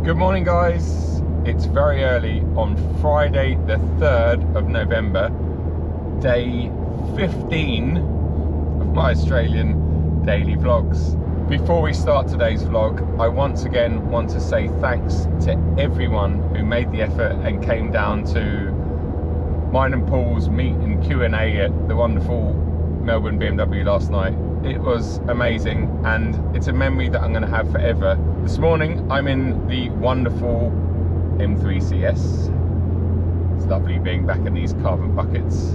Good morning, guys. It's very early on Friday the 3rd of November, day 15 of my Australian daily vlogs. Before we start today's vlog, I once again want to say thanks to everyone who made the effort and came down to mine and Paul's meet and Q&A at the wonderful Melbourne BMW last night. It was amazing and it's a memory that I'm going to have forever. This morning I'm in the wonderful M3 CS. It's lovely being back in these carbon buckets.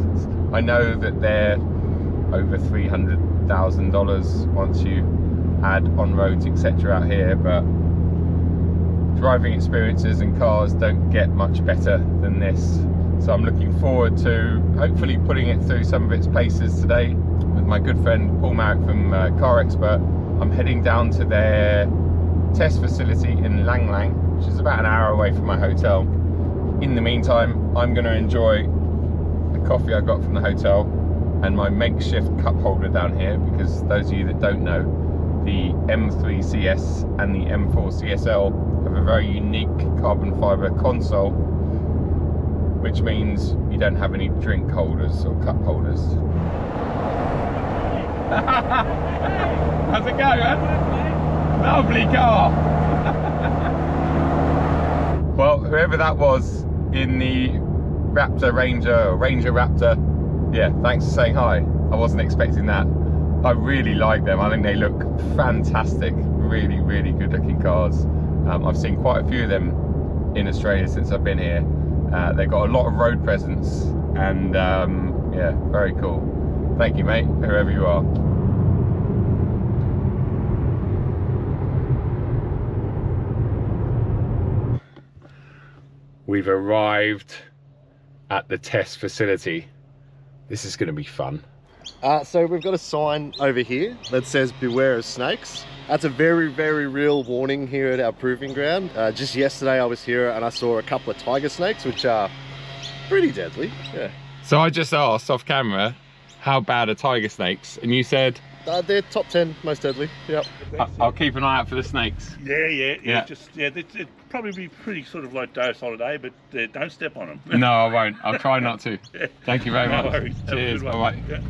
I know that they're over $300,000 once you add on roads etc. out here, but driving experiences and cars don't get much better than this. So I'm looking forward to hopefully putting it through some of its paces today with my good friend Paul Marrick from Car Expert. I'm heading down to their test facility in Lang Lang, which is about an hour away from my hotel. In the meantime, I'm going to enjoy the coffee I got from the hotel and my makeshift cup holder down here, because those of you that don't know, the M3 CS and the M4 CSL have a very unique carbon fibre console, which means you don't have any drink holders or cup holders. How's it going, man? Lovely car. Well, whoever that was in the Raptor Ranger or Ranger Raptor, yeah, thanks for saying hi. I wasn't expecting that. I really like them. I think they look fantastic. Really, really good looking cars. I've seen quite a few of them in Australia since I've been here. They've got a lot of road presence and yeah, very cool. Thank you, mate, whoever you are. We've arrived at the test facility. This is going to be fun. So we've got a sign over here that says beware of snakes. That's a very, very real warning here at our proving ground. Just yesterday I was here and I saw a couple of tiger snakes, which are pretty deadly. Yeah. So I just asked off camera, how bad are tiger snakes? And you said? They're top 10 most deadly. Yep. I'll keep an eye out for the snakes. Yeah. Just it'd probably be pretty sort of like dose holiday, but don't step on them. No, I won't. I'll try not to. Thank you very much. No worries. Cheers. Bye-bye. Yeah.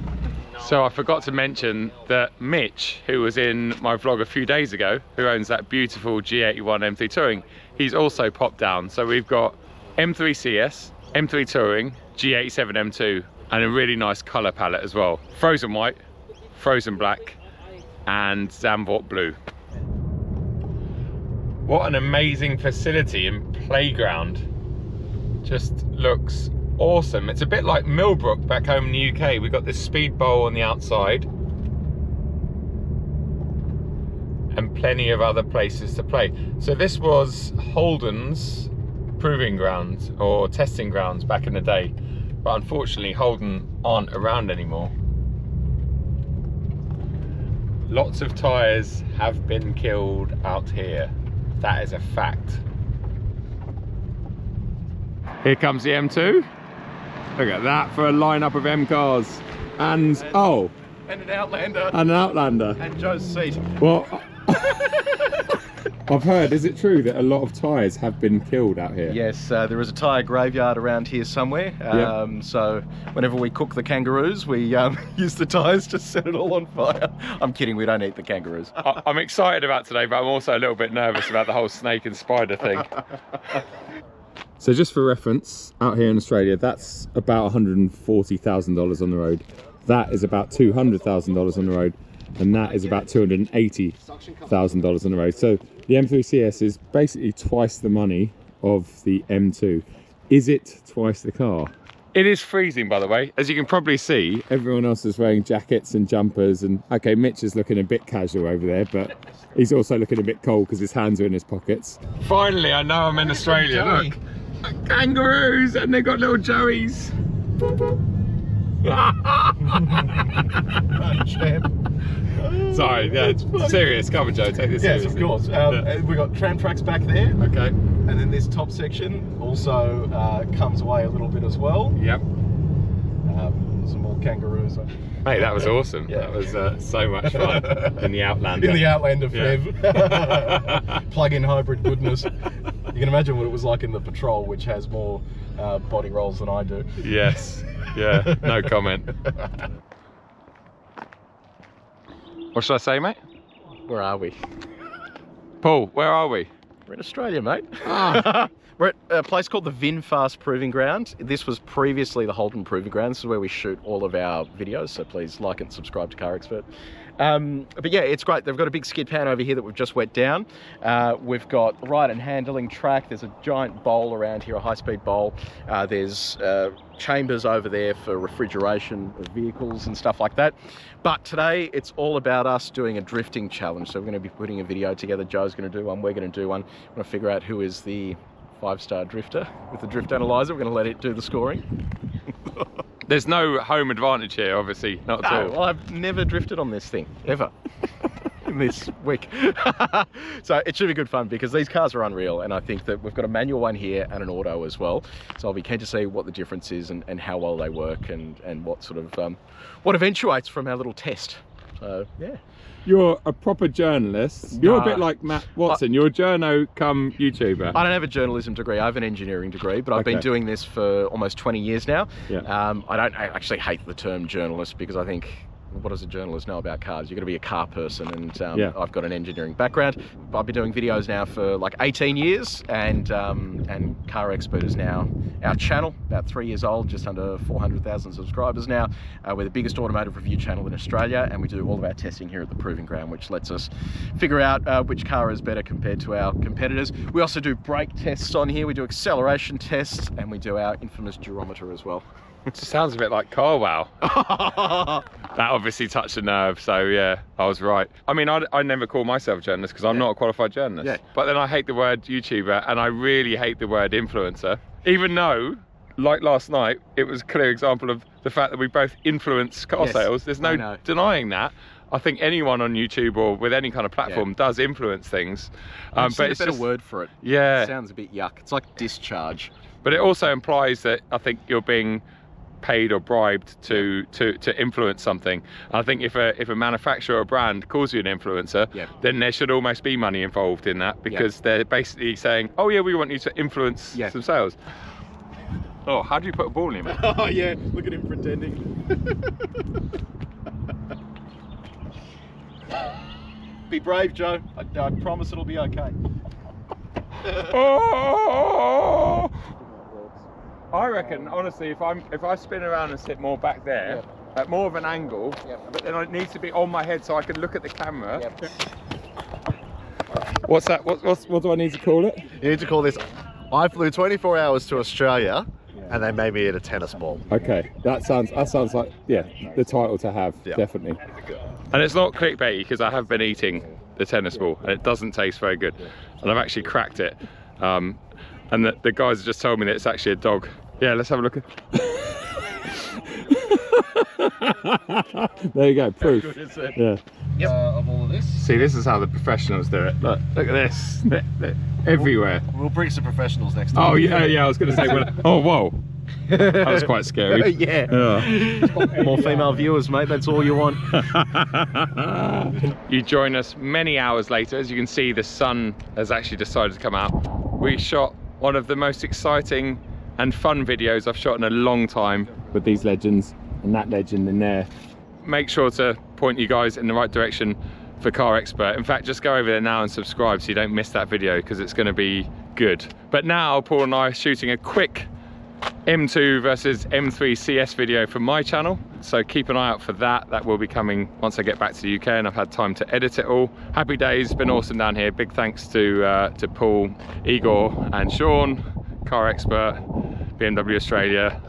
So I forgot to mention that Mitch, who was in my vlog a few days ago, who owns that beautiful G81 M3 Touring, he's also popped down. So we've got M3 CS, M3 Touring, G87 M2, and a really nice colour palette as well. Frozen white, frozen black, and Zandvoort blue. What an amazing facility and playground. Just looks awesome. It's a bit like Millbrook back home in the UK. We've got this speed bowl on the outside and plenty of other places to play. So this was Holden's proving grounds or testing grounds back in the day, but unfortunately Holden aren't around anymore. Lots of tyres have been killed out here. That is a fact. Here comes the M2. Look at that for a lineup of M cars. And And an Outlander. an Outlander. And Joe's seat. Well, I've heard, is it true that a lot of tyres have been killed out here? Yes, there is a tyre graveyard around here somewhere. So whenever we cook the kangaroos, we use the tyres to set it all on fire. I'm kidding, we don't eat the kangaroos. I'm excited about today, but I'm also a little bit nervous about the whole snake and spider thing. So just for reference, out here in Australia, that's about $140,000 on the road. That is about $200,000 on the road. And that is about $280,000 on the road. So the M3 CS is basically twice the money of the M2. Is it twice the car? It is freezing, by the way. As you can probably see, everyone else is wearing jackets and jumpers. And okay, Mitch is looking a bit casual over there, but he's also looking a bit cold because his hands are in his pockets. Finally, I know I'm in Australia. Look, kangaroos, and they've got little joeys. Sorry, yeah, it's serious. Come on, Joe, take this seriously. Yes, of course. We've got tram tracks back there. Okay. And then this top section also comes away a little bit as well. Yep. some more kangaroos. Mate, that was awesome. Yeah. That was so much fun in the Outlander. In the Outlander, Yeah. Fev. Plug-in hybrid goodness. You can imagine what it was like in the Patrol, which has more body rolls than I do. Yes. Yeah. No comment. What should I say, mate? Where are we? Paul, where are we? We're in Australia, mate. Ah. We're at a place called the VinFast Proving Ground. This was previously the Holden Proving Ground. This is where we shoot all of our videos, so please like and subscribe to Car Expert. But yeah, it's great. They've got a big skid pan over here that we've just wet down. We've got ride and handling track. There's a giant bowl around here, a high-speed bowl. There's chambers over there for refrigeration of vehicles and stuff like that. But today it's all about us doing a drifting challenge. So we're going to be putting a video together. Joe's going to do one. We're going to do one. We're going to figure out who is the 5-star drifter with the drift analyzer. We're going to let it do the scoring. There's no home advantage here, obviously, not at all. Well, I've never drifted on this thing, ever, in this week. So it should be good fun because these cars are unreal, and I think that we've got a manual one here and an auto as well. So I'll be keen to see what the difference is and how well they work and what sort of, what eventuates from our little test. So, yeah. You're a proper journalist. You're a bit like Matt Watson. You're a journo come YouTuber. I don't have a journalism degree. I have an engineering degree, but I've been doing this for almost 20 years now. Yeah. I actually hate the term journalist because I think, what does a journalist know about cars? You've got to be a car person, and I've got an engineering background. I've been doing videos now for like 18 years, and Car Expert is now our channel, about 3 years old, just under 400,000 subscribers now. We're the biggest automotive review channel in Australia, and we do all of our testing here at the Proving Ground, which lets us figure out which car is better compared to our competitors. We also do brake tests on here, we do acceleration tests, and we do our infamous durometer as well. It sounds a bit like car wow. That obviously touched a nerve, so yeah, I was right. I mean, I never call myself a journalist because I'm not a qualified journalist. Yeah. But then I hate the word YouTuber, and I really hate the word influencer. Even though, like last night, it was a clear example of the fact that we both influence car sales. There's no denying that. I think anyone on YouTube or with any kind of platform does influence things. But it's a better word for it. Yeah. It sounds a bit yuck. It's like discharge. But it also implies that I think you're being paid or bribed to influence something. And I think if a manufacturer or a brand calls you an influencer, then there should almost be money involved in that, because they're basically saying, oh yeah, we want you to influence some sales. Oh, how do you put a ball in it? Oh yeah, look at him pretending. Be brave, Joe. I promise it'll be okay. Oh! I reckon, honestly, if I spin around and sit more back there, at more of an angle, but then it needs to be on my head so I can look at the camera. What's that? What do I need to call it? You need to call this, I flew 24 hours to Australia and they made me eat a tennis ball. Okay, that sounds like, the title to have, definitely. And it's not clickbaity because I have been eating the tennis ball and it doesn't taste very good. And I've actually cracked it. And the guys have just told me that it's actually a dog. Yeah, let's have a look at. There you go, proof. How good is it? Yeah. Of all of this. See, this is how the professionals do it. Look at this. They're everywhere. We'll bring some professionals next time. Oh yeah, I was going to say. Oh whoa, that was quite scary. More female viewers, mate. That's all you want. You join us many hours later. As you can see, the sun has actually decided to come out. We shot one of the most exciting and fun videos I've shot in a long time with these legends and that legend in there. Make sure to point you guys in the right direction for Car Expert. In fact, just go over there now and subscribe so you don't miss that video, because it's going to be good. But now Paul and I are shooting a quick M2 versus M3 CS video for my channel, so keep an eye out for that. That will be coming once I get back to the UK and I've had time to edit it all. Happy days, been awesome down here. Big thanks to Paul, Igor and Sean, Car Expert, BMW Australia.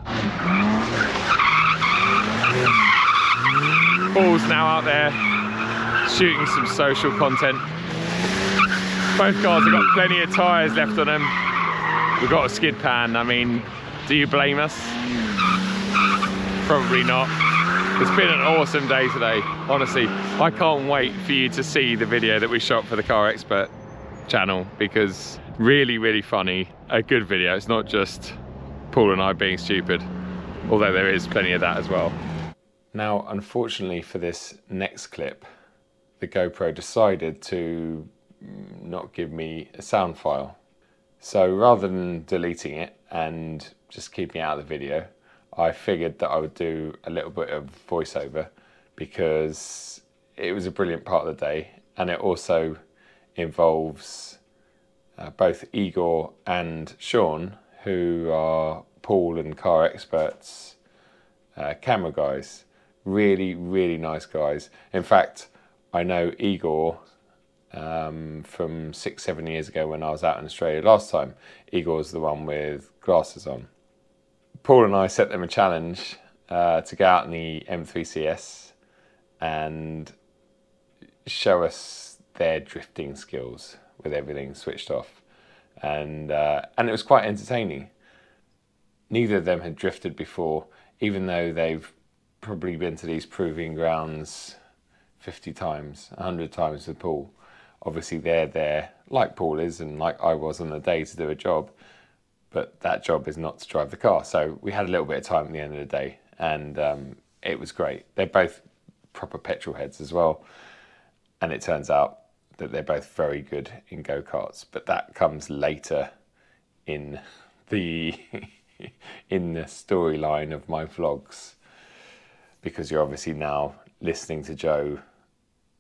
Paul's now out there shooting some social content. Both cars have got plenty of tyres left on them. We've got a skid pan. I mean, do you blame us? Probably not. It's been an awesome day today. Honestly, I can't wait for you to see the video that we shot for the Car Expert channel, because really, really funny. A good video. It's not just Paul and I being stupid. although there is plenty of that as well. Now, unfortunately for this next clip, the GoPro decided to not give me a sound file. So rather than deleting it and just keeping it out of the video, I figured that I would do a little bit of voiceover because it was a brilliant part of the day, and it also involves both Igor and Sean, who are pool and car experts, camera guys. Really, really nice guys. In fact, I know Igor from 6-7 years ago when I was out in Australia last time. Igor's the one with glasses on. Paul and I set them a challenge to go out in the M3 CS and show us their drifting skills with everything switched off, and it was quite entertaining. Neither of them had drifted before, even though they've probably been to these proving grounds 50 times, 100 times with Paul. Obviously they're there, like Paul is and like I was on the day, to do a job, but that job is not to drive the car. So we had a little bit of time at the end of the day, and it was great. They're both proper petrol heads as well, and it turns out that they're both very good in go-karts, but that comes later in the in the storyline of my vlogs, because you're obviously now listening to Joe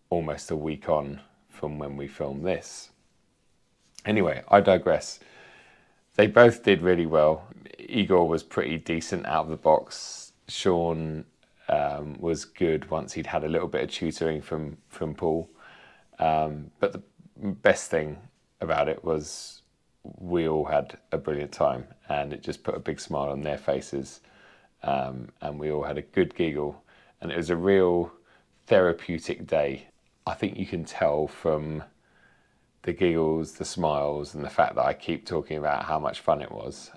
almost a week on from when we filmed this. Anyway, I digress. They both did really well. Igor was pretty decent out of the box. Sean was good once he'd had a little bit of tutoring from Paul. But the best thing about it was we all had a brilliant time, and it just put a big smile on their faces. And we all had a good giggle, and it was a real therapeutic day. I think you can tell from the giggles, the smiles, and the fact that I keep talking about how much fun it was.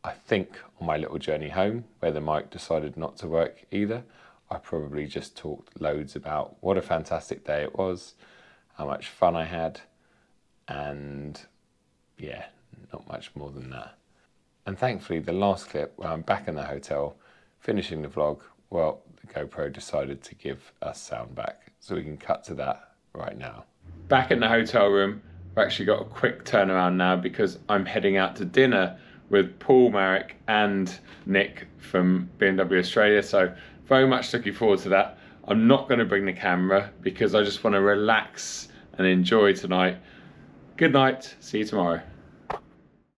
I think on my little journey home, where the mic decided not to work either, I probably just talked loads about what a fantastic day it was, how much fun I had, and yeah, not much more than that. And thankfully, the last clip where I'm back in the hotel, finishing the vlog, well, the GoPro decided to give us sound back. So we can cut to that right now. Back in the hotel room, I've actually got a quick turnaround now because I'm heading out to dinner with Paul Marek and Nick from BMW Australia. So very much looking forward to that. I'm not going to bring the camera because I just want to relax and enjoy tonight. Good night. See you tomorrow.